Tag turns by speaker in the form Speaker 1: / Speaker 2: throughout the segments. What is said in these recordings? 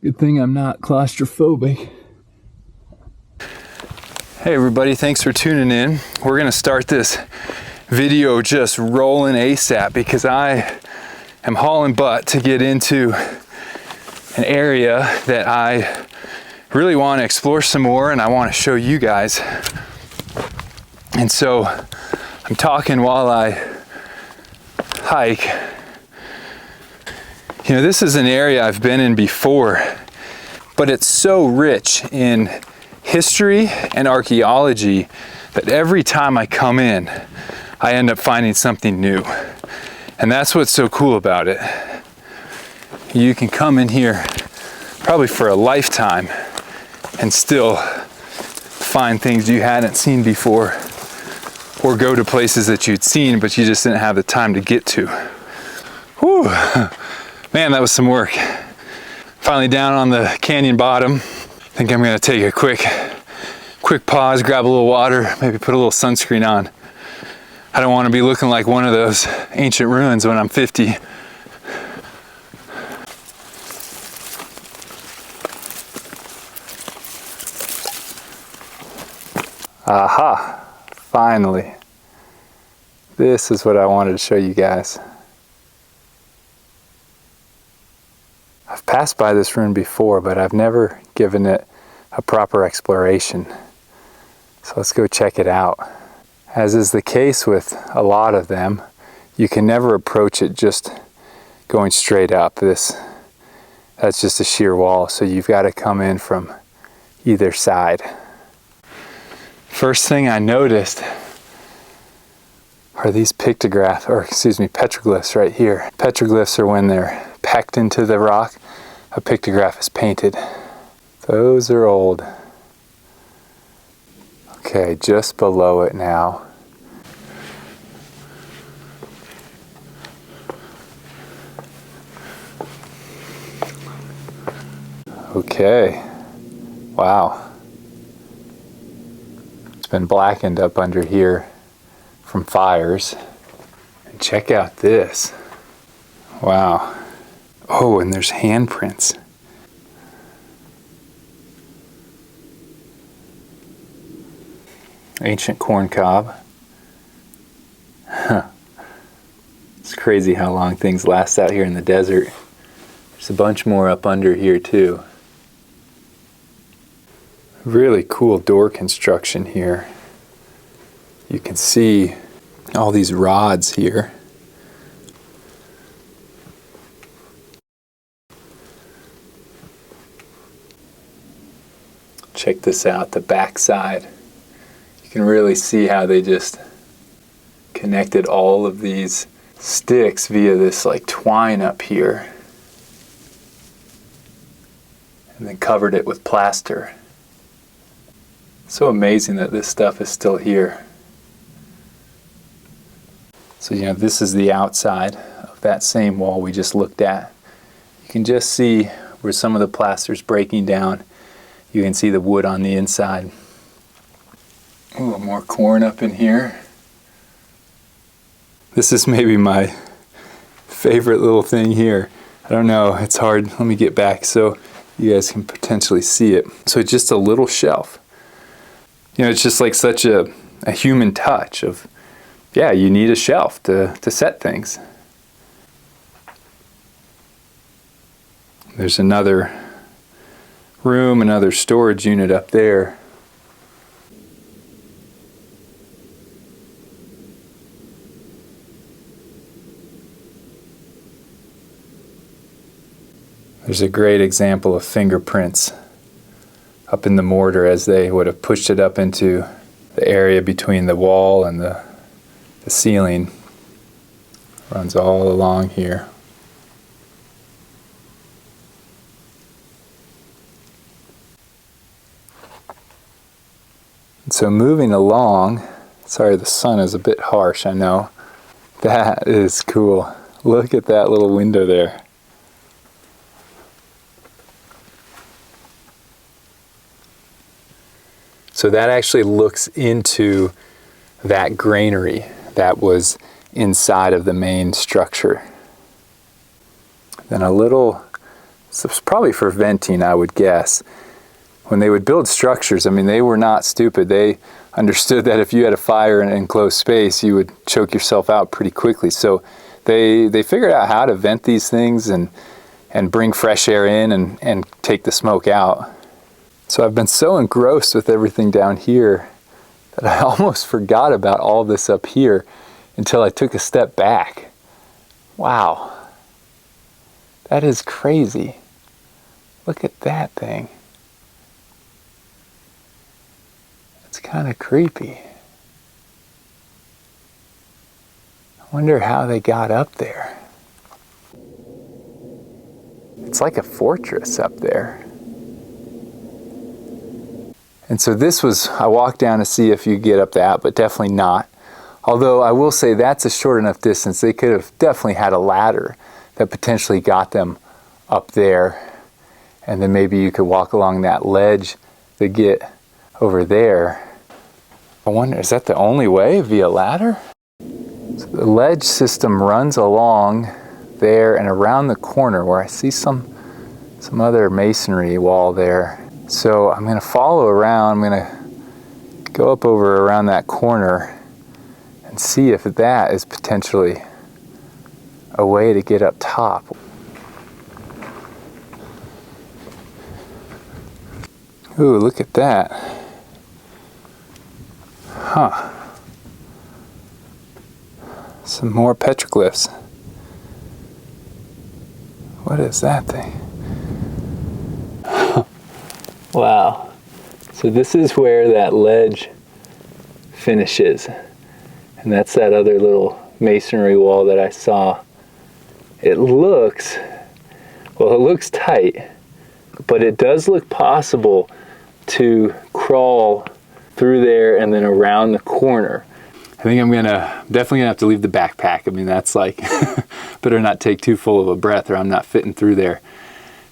Speaker 1: Good thing I'm not claustrophobic. Hey everybody, thanks for tuning in. We're gonna start this video just rolling ASAP because I am hauling butt to get into an area that I really want to explore some more and I want to show you guys. And so I'm talking while I hike. You know, this is an area I've been in before, but it's so rich in history and archaeology that every time I come in, I end up finding something new. And that's what's so cool about it. You can come in here probably for a lifetime and still find things you hadn't seen before, or go to places that you'd seen but you just didn't have the time to get to. Whew. Man, that was some work. Finally down on the canyon bottom. I think I'm gonna take a quick pause, grab a little water, maybe put a little sunscreen on. I don't want to be looking like one of those ancient ruins when I'm 50. Aha, finally. This is what I wanted to show you guys. I've passed by this ruin before, but I've never given it a proper exploration. So let's go check it out. As is the case with a lot of them, you can never approach it just going straight up. That's just a sheer wall, so you've got to come in from either side. First thing I noticed are these petroglyphs right here. Petroglyphs are when they're packed into the rock. A pictograph is painted. Those are old. Okay, just below it now. Okay, wow. It's been blackened up under here from fires. And check out this. Wow. Oh, and there's handprints. Ancient corn cob. Huh. It's crazy how long things last out here in the desert. There's a bunch more up under here too. Really cool door construction here. You can see all these rods here. Check this out, the back side. You can really see how they just connected all of these sticks via this like twine up here. And then covered it with plaster. So amazing that this stuff is still here. So, you know, this is the outside of that same wall we just looked at. You can just see where some of the plaster's breaking down. You can see the wood on the inside. Ooh, more corn up in here. This is maybe my favorite little thing here. I don't know, it's hard. Let me get back so you guys can potentially see it. So it's just a little shelf. You know, it's just like such a human touch of, yeah, you need a shelf to set things. There's another room, another storage unit up there. There's a great example of fingerprints up in the mortar as they would have pushed it up into the area between the wall and the ceiling. Runs all along here. And so moving along, sorry the sun is a bit harsh, I know. That is cool. Look at that little window there. So that actually looks into that granary that was inside of the main structure. Then a little So it's probably for venting, I would guess. When they would build structures, I mean, they were not stupid. They understood that if you had a fire in an enclosed space, you would choke yourself out pretty quickly. So they figured out how to vent these things and bring fresh air in and take the smoke out. So I've been so engrossed with everything down here that I almost forgot about all this up here until I took a step back. Wow. That is crazy. Look at that thing. It's kind of creepy. I wonder how they got up there. It's like a fortress up there. And so this was, I walked down to see if you get up that, but definitely not. Although I will say that's a short enough distance. They could have definitely had a ladder that potentially got them up there. And then maybe you could walk along that ledge to get over there. I wonder, is that the only way via ladder? So the ledge system runs along there and around the corner where I see some other masonry wall there. So I'm going to follow around. I'm going to go up over around that corner and see if that is potentially a way to get up top. Ooh, look at that. Huh. Some more petroglyphs. What is that thing? Wow. So this is where that ledge finishes. And that's that other little masonry wall that I saw. It looks, well, it looks tight, but it does look possible to crawl through there and then around the corner. I think I'm definitely gonna have to leave the backpack. I mean, that's like, better not take too full of a breath or I'm not fitting through there.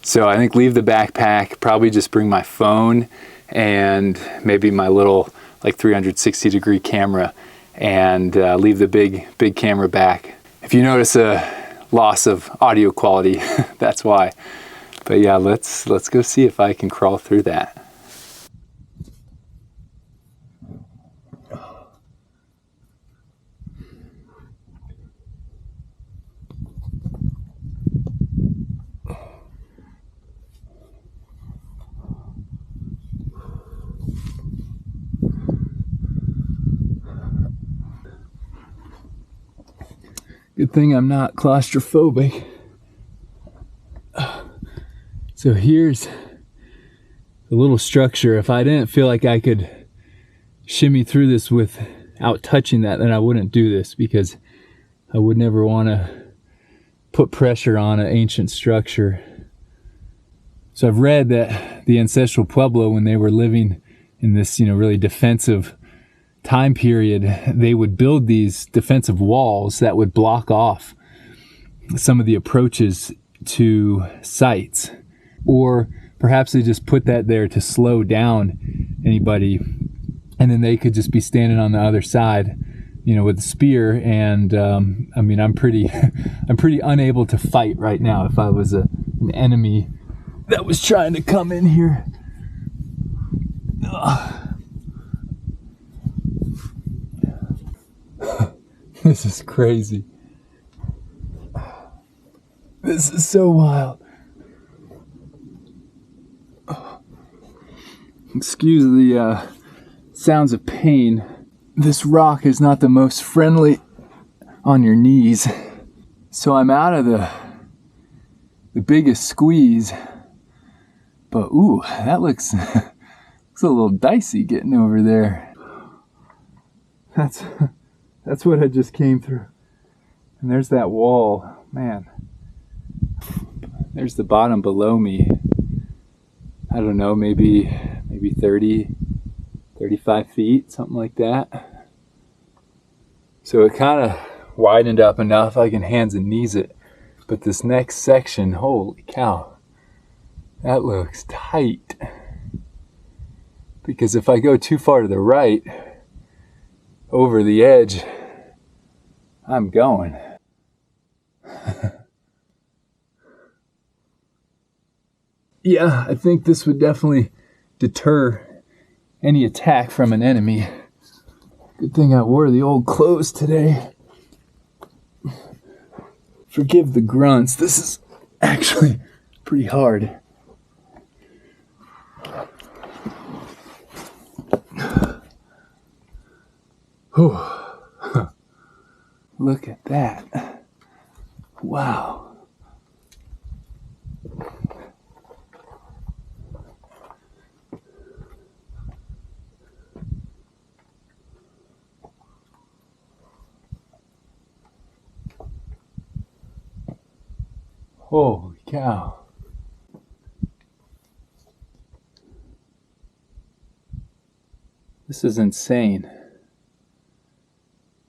Speaker 1: So I think leave the backpack, probably just bring my phone and maybe my little like 360-degree camera and leave the big camera back. If you notice a loss of audio quality, that's why. But yeah, let's go see if I can crawl through that. Good thing I'm not claustrophobic. So here's the little structure. If I didn't feel like I could shimmy through this without touching that, then I wouldn't do this, because I would never want to put pressure on an ancient structure. So I've read that the ancestral Pueblo, when they were living in this, really defensive time period, they would build these defensive walls that would block off some of the approaches to sites. Or perhaps they just put that there to slow down anybody, and then they could just be standing on the other side, with a spear. And I mean, I'm pretty unable to fight right now if I was an enemy that was trying to come in here. This is crazy. This is so wild. Excuse the sounds of pain. This rock is not the most friendly on your knees. So I'm out of the biggest squeeze. But ooh, that looks a little dicey getting over there. That's what I just came through. And there's that wall. Man. There's the bottom below me. I don't know, maybe 30, 35 feet, something like that. So it kind of widened up enough I can hands and knees it. But this next section, holy cow, that looks tight. Because if I go too far to the right, over the edge, I'm going. Yeah, I think this would definitely deter any attack from an enemy. Good thing I wore the old clothes today. Forgive the grunts. This is actually pretty hard. Whew. Look at that. Wow. Holy cow. This is insane. I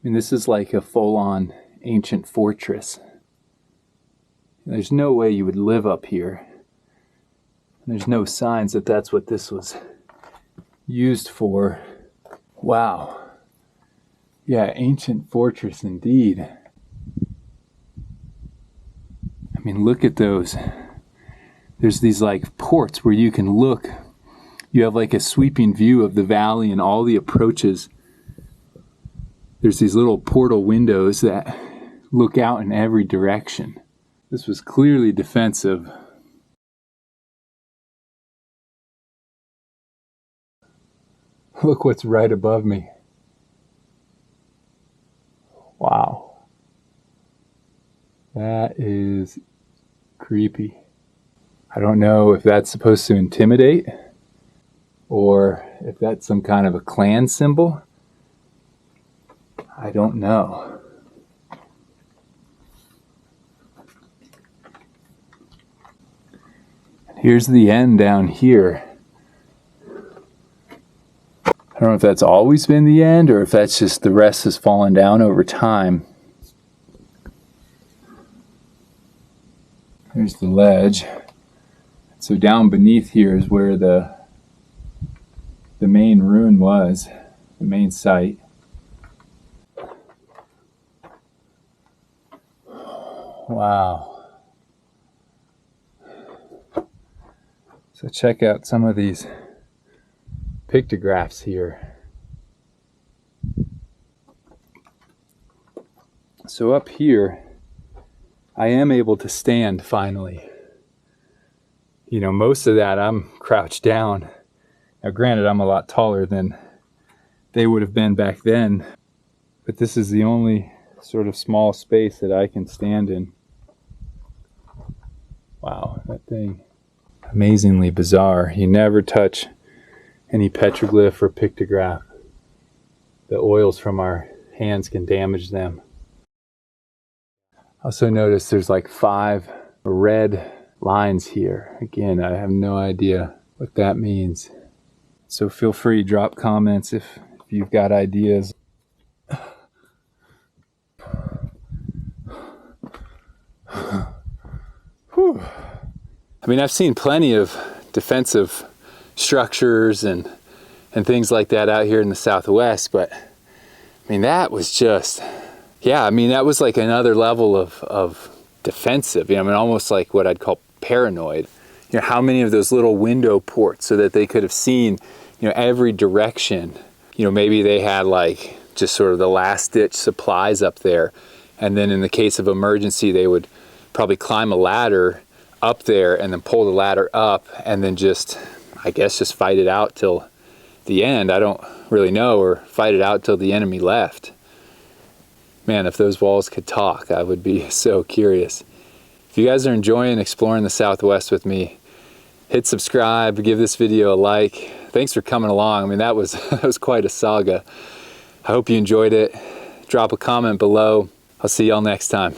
Speaker 1: mean, this is like a full-on ancient fortress. There's no way you would live up here. There's no signs that that's what this was used for. Wow. Yeah, ancient fortress indeed. I mean, look at those. There's these like ports where you can look. You have like a sweeping view of the valley and all the approaches. There's these little portal windows that look out in every direction. This was clearly defensive. Look what's right above me. Wow. That is creepy. I don't know if that's supposed to intimidate or if that's some kind of a clan symbol. I don't know. And here's the end down here. I don't know if that's always been the end or if that's just the rest has fallen down over time. There's the ledge. So down beneath here is where the main ruin was, the main site. Wow. So check out some of these pictographs here. So up here, I am able to stand finally. You know, most of that I'm crouched down. Now granted, I'm a lot taller than they would have been back then, but this is the only sort of small space that I can stand in. Wow, that thing. Amazingly bizarre. You never touch any petroglyph or pictograph. The oils from our hands can damage them. Also notice there's like 5 red lines here. Again, I have no idea what that means. So feel free to drop comments if you've got ideas. Whew. I mean, I've seen plenty of defensive structures and things like that out here in the Southwest, but I mean, that was just, yeah, I mean, that was like another level of defensive. You know, I mean, almost like what I'd call paranoid. You know, how many of those little window ports so that they could have seen, you know, every direction. You know, maybe they had like just sort of the last ditch supplies up there. And then in the case of emergency, they would probably climb a ladder up there and then pull the ladder up and then just, I guess, just fight it out till the end. I don't really know, or fight it out till the enemy left. Man, if those walls could talk, I would be so curious. If you guys are enjoying exploring the Southwest with me, hit subscribe, give this video a like. Thanks for coming along. I mean, that was quite a saga. I hope you enjoyed it. Drop a comment below. I'll see y'all next time.